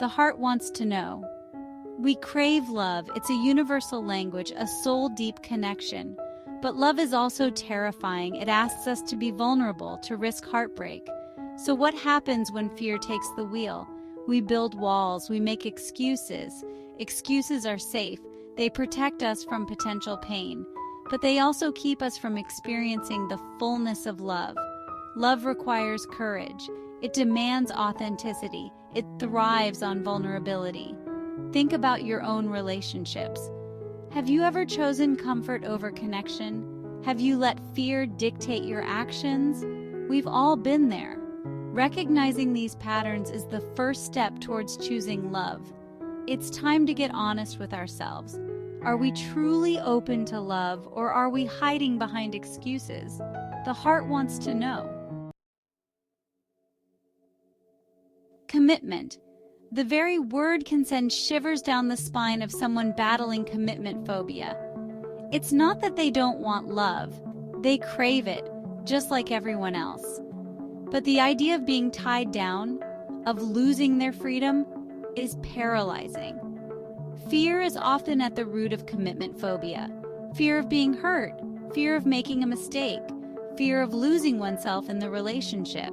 The heart wants to know. We crave love. It's a universal language, a soul-deep connection. But love is also terrifying. It asks us to be vulnerable, to risk heartbreak. So what happens when fear takes the wheel? We build walls, we make excuses. Excuses are safe. They protect us from potential pain. But they also keep us from experiencing the fullness of love. Love requires courage. It demands authenticity. It thrives on vulnerability. Think about your own relationships. Have you ever chosen comfort over connection? Have you let fear dictate your actions? We've all been there. Recognizing these patterns is the first step towards choosing love. It's time to get honest with ourselves. Are we truly open to love, or are we hiding behind excuses? The heart wants to know. Commitment. The very word can send shivers down the spine of someone battling commitment phobia. It's not that they don't want love. They crave it, just like everyone else. But the idea of being tied down, of losing their freedom, is paralyzing. Fear is often at the root of commitment phobia. Fear of being hurt, fear of making a mistake, fear of losing oneself in the relationship.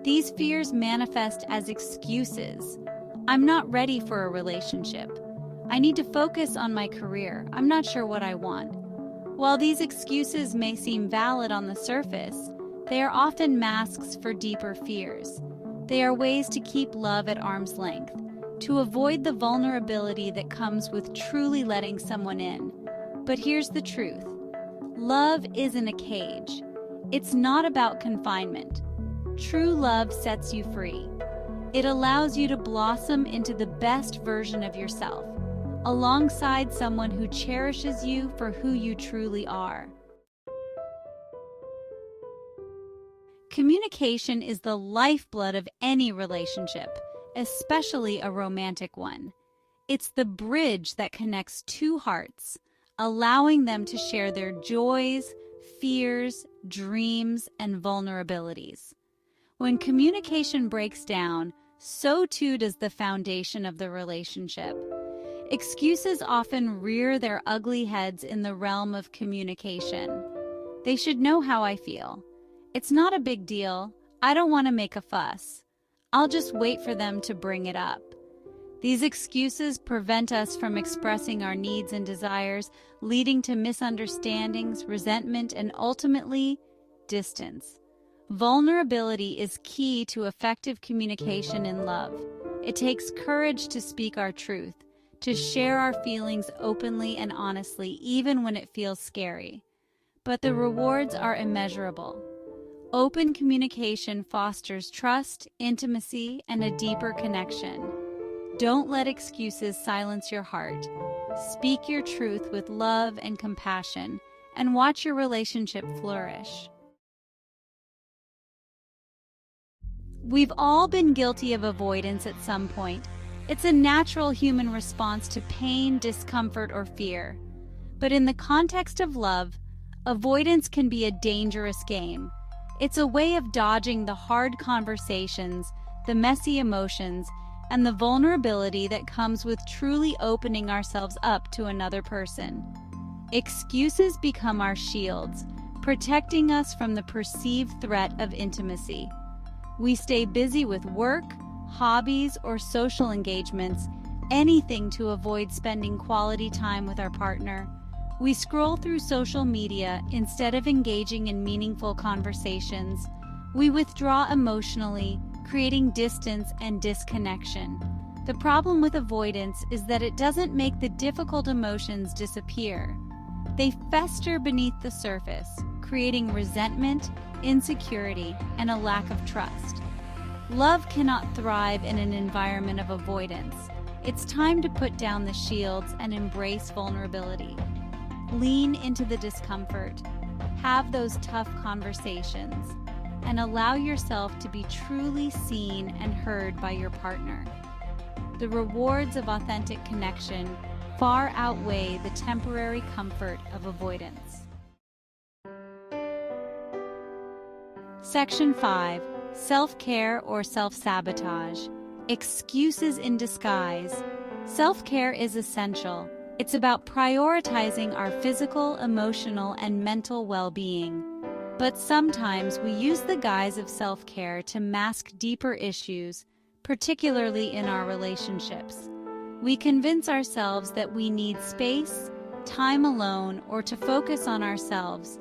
These fears manifest as excuses. I'm not ready for a relationship. I need to focus on my career. I'm not sure what I want. While these excuses may seem valid on the surface, they are often masks for deeper fears. They are ways to keep love at arm's length, to avoid the vulnerability that comes with truly letting someone in. But here's the truth. Love isn't a cage. It's not about confinement. True love sets you free. It allows you to blossom into the best version of yourself, alongside someone who cherishes you for who you truly are. Communication is the lifeblood of any relationship, especially a romantic one. It's the bridge that connects two hearts, allowing them to share their joys, fears, dreams, and vulnerabilities. When communication breaks down, so too does the foundation of the relationship. Excuses often rear their ugly heads in the realm of communication. They should know how I feel. It's not a big deal. I don't want to make a fuss. I'll just wait for them to bring it up. These excuses prevent us from expressing our needs and desires, leading to misunderstandings, resentment, and ultimately, distance. Vulnerability is key to effective communication in love. It takes courage to speak our truth, to share our feelings openly and honestly, even when it feels scary. But the rewards are immeasurable. Open communication fosters trust, intimacy, and a deeper connection. Don't let excuses silence your heart. Speak your truth with love and compassion, and watch your relationship flourish. We've all been guilty of avoidance at some point. It's a natural human response to pain, discomfort, or fear. But in the context of love, avoidance can be a dangerous game. It's a way of dodging the hard conversations, the messy emotions, and the vulnerability that comes with truly opening ourselves up to another person. Excuses become our shields, protecting us from the perceived threat of intimacy. We stay busy with work, hobbies, or social engagements, anything to avoid spending quality time with our partner. We scroll through social media instead of engaging in meaningful conversations. We withdraw emotionally, creating distance and disconnection. The problem with avoidance is that it doesn't make the difficult emotions disappear. They fester beneath the surface, creating resentment, insecurity, and a lack of trust. Love cannot thrive in an environment of avoidance. It's time to put down the shields and embrace vulnerability. Lean into the discomfort, have those tough conversations, and allow yourself to be truly seen and heard by your partner. The rewards of authentic connection far outweigh the temporary comfort of avoidance. Section 5. Self-care or self-sabotage. Excuses in disguise. Self-care is essential. It's about prioritizing our physical, emotional, and mental well-being. But sometimes we use the guise of self-care to mask deeper issues, particularly in our relationships. We convince ourselves that we need space, time alone, or to focus on ourselves,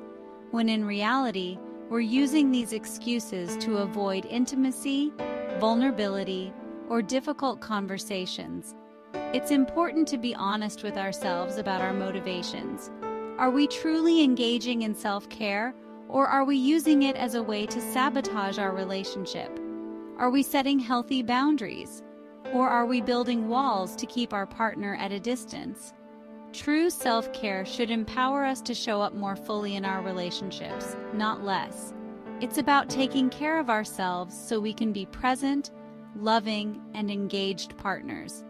when in reality, we're using these excuses to avoid intimacy, vulnerability, or difficult conversations. It's important to be honest with ourselves about our motivations. Are we truly engaging in self-care, or are we using it as a way to sabotage our relationship? Are we setting healthy boundaries, or are we building walls to keep our partner at a distance? True self-care should empower us to show up more fully in our relationships, not less. It's about taking care of ourselves so we can be present, loving, and engaged partners.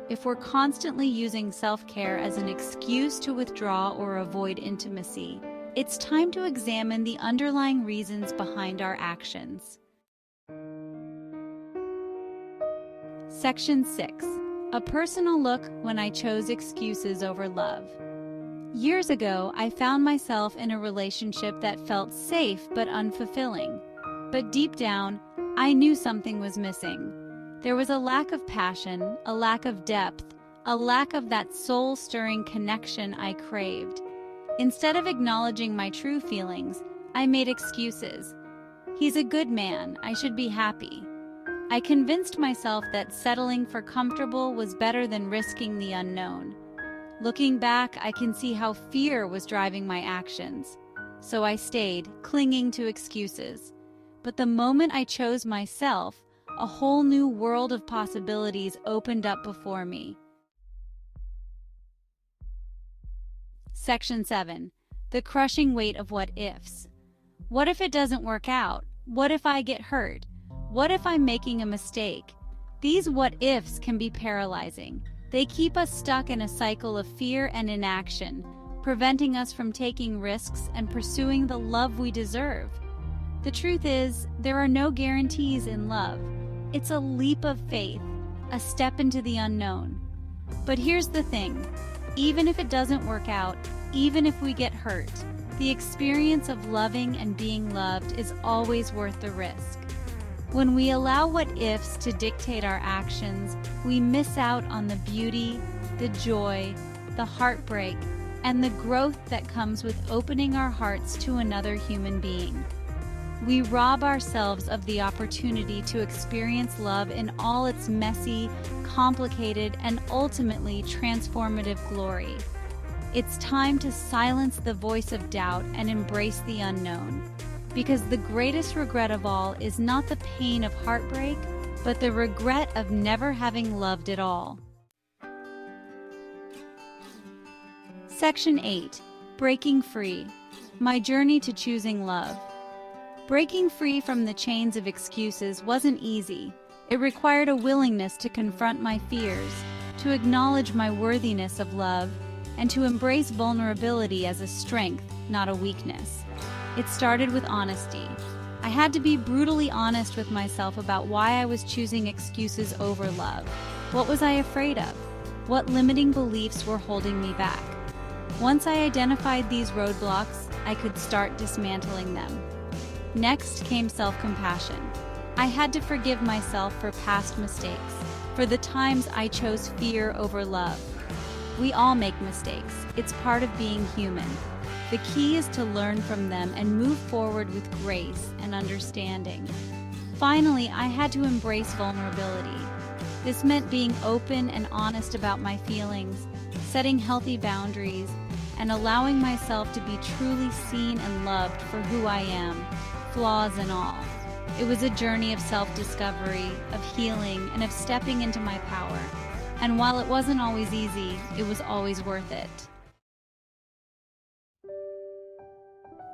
If we're constantly using self-care as an excuse to withdraw or avoid intimacy, it's time to examine the underlying reasons behind our actions. Section 6. A personal look when I chose excuses over love. Years ago, I found myself in a relationship that felt safe but unfulfilling. But deep down, I knew something was missing. There was a lack of passion, a lack of depth, a lack of that soul-stirring connection I craved. Instead of acknowledging my true feelings, I made excuses. He's a good man, I should be happy. I convinced myself that settling for comfortable was better than risking the unknown. Looking back, I can see how fear was driving my actions. So I stayed, clinging to excuses. But the moment I chose myself, a whole new world of possibilities opened up before me. Section 7. The crushing weight of what-ifs. What if it doesn't work out? What if I get hurt? What if I'm making a mistake? These what-ifs can be paralyzing. They keep us stuck in a cycle of fear and inaction, preventing us from taking risks and pursuing the love we deserve. The truth is, there are no guarantees in love. It's a leap of faith, a step into the unknown. But here's the thing, even if it doesn't work out, even if we get hurt, the experience of loving and being loved is always worth the risk. When we allow what-ifs to dictate our actions, we miss out on the beauty, the joy, the heartbreak, and the growth that comes with opening our hearts to another human being. We rob ourselves of the opportunity to experience love in all its messy, complicated, and ultimately transformative glory. It's time to silence the voice of doubt and embrace the unknown. Because the greatest regret of all is not the pain of heartbreak, but the regret of never having loved at all. Section 8. Breaking Free. My journey to choosing love. Breaking free from the chains of excuses wasn't easy. It required a willingness to confront my fears, to acknowledge my worthiness of love, and to embrace vulnerability as a strength, not a weakness. It started with honesty. I had to be brutally honest with myself about why I was choosing excuses over love. What was I afraid of? What limiting beliefs were holding me back? Once I identified these roadblocks, I could start dismantling them. Next came self-compassion. I had to forgive myself for past mistakes, for the times I chose fear over love. We all make mistakes. It's part of being human. The key is to learn from them and move forward with grace and understanding. Finally, I had to embrace vulnerability. This meant being open and honest about my feelings, setting healthy boundaries, and allowing myself to be truly seen and loved for who I am, flaws and all. It was a journey of self-discovery, of healing, and of stepping into my power. And while it wasn't always easy, it was always worth it.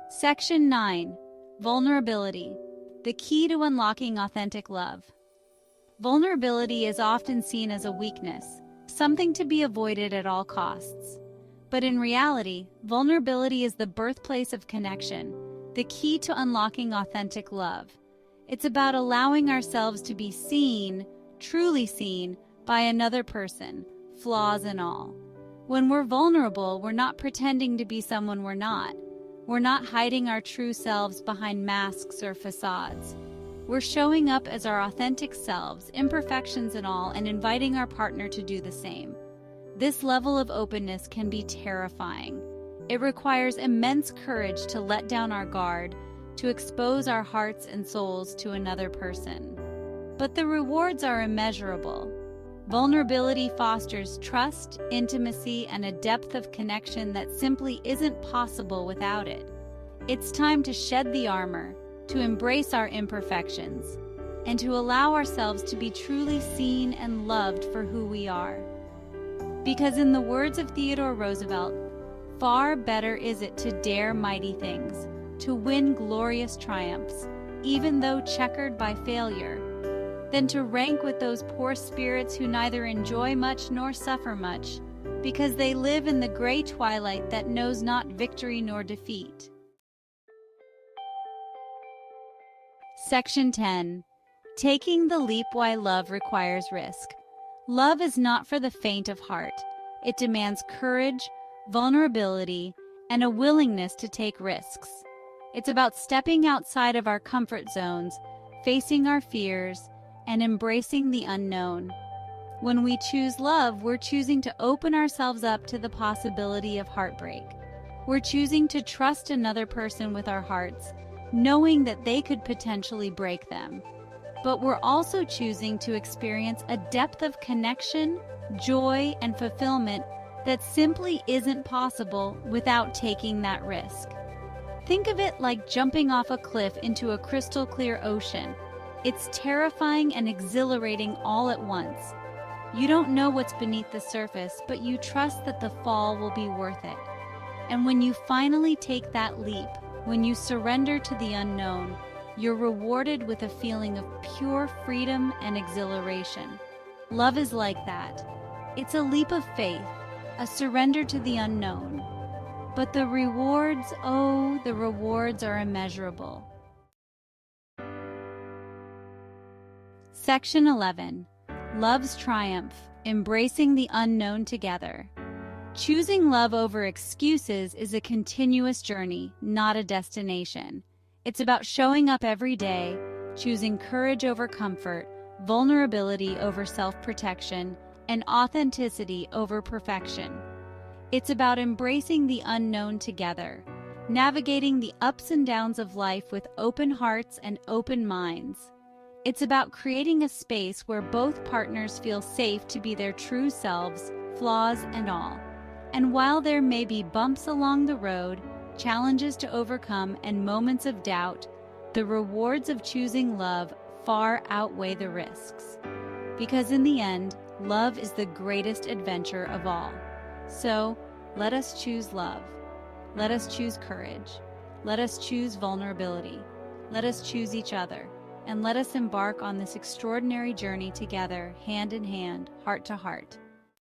Section 9. Vulnerability. The key to unlocking authentic love. Vulnerability is often seen as a weakness, something to be avoided at all costs. But in reality, vulnerability is the birthplace of connection, the key to unlocking authentic love. It's about allowing ourselves to be seen, truly seen by another person, flaws and all. When we're vulnerable, we're not pretending to be someone we're not. We're not hiding our true selves behind masks or facades. We're showing up as our authentic selves, imperfections and all, and inviting our partner to do the same. This level of openness can be terrifying. It requires immense courage to let down our guard, to expose our hearts and souls to another person. But the rewards are immeasurable. Vulnerability fosters trust, intimacy, and a depth of connection that simply isn't possible without it. It's time to shed the armor, to embrace our imperfections, and to allow ourselves to be truly seen and loved for who we are. Because in the words of Theodore Roosevelt, far better is it to dare mighty things, to win glorious triumphs, even though checkered by failure, than to rank with those poor spirits who neither enjoy much nor suffer much, because they live in the gray twilight that knows not victory nor defeat. Section 10. Taking the leap why love requires risk. Love is not for the faint of heart. It demands courage, vulnerability, and a willingness to take risks. It's about stepping outside of our comfort zones, facing our fears, and embracing the unknown. When we choose love, we're choosing to open ourselves up to the possibility of heartbreak. We're choosing to trust another person with our hearts, knowing that they could potentially break them. But we're also choosing to experience a depth of connection, joy, and fulfillment that simply isn't possible without taking that risk. Think of it like jumping off a cliff into a crystal clear ocean. It's terrifying and exhilarating all at once. You don't know what's beneath the surface, but you trust that the fall will be worth it. And when you finally take that leap, when you surrender to the unknown, you're rewarded with a feeling of pure freedom and exhilaration. Love is like that. It's a leap of faith, a surrender to the unknown. But the rewards, oh, the rewards are immeasurable. Section 11. Love's Triumph, Embracing the Unknown Together. Choosing love over excuses is a continuous journey, not a destination. It's about showing up every day, choosing courage over comfort, vulnerability over self-protection, and authenticity over perfection. It's about embracing the unknown together, navigating the ups and downs of life with open hearts and open minds. It's about creating a space where both partners feel safe to be their true selves, flaws and all. And while there may be bumps along the road, challenges to overcome, and moments of doubt, the rewards of choosing love far outweigh the risks. Because in the end, love is the greatest adventure of all. So, let us choose love. Let us choose courage. Let us choose vulnerability. Let us choose each other. And let us embark on this extraordinary journey together, hand in hand, heart to heart.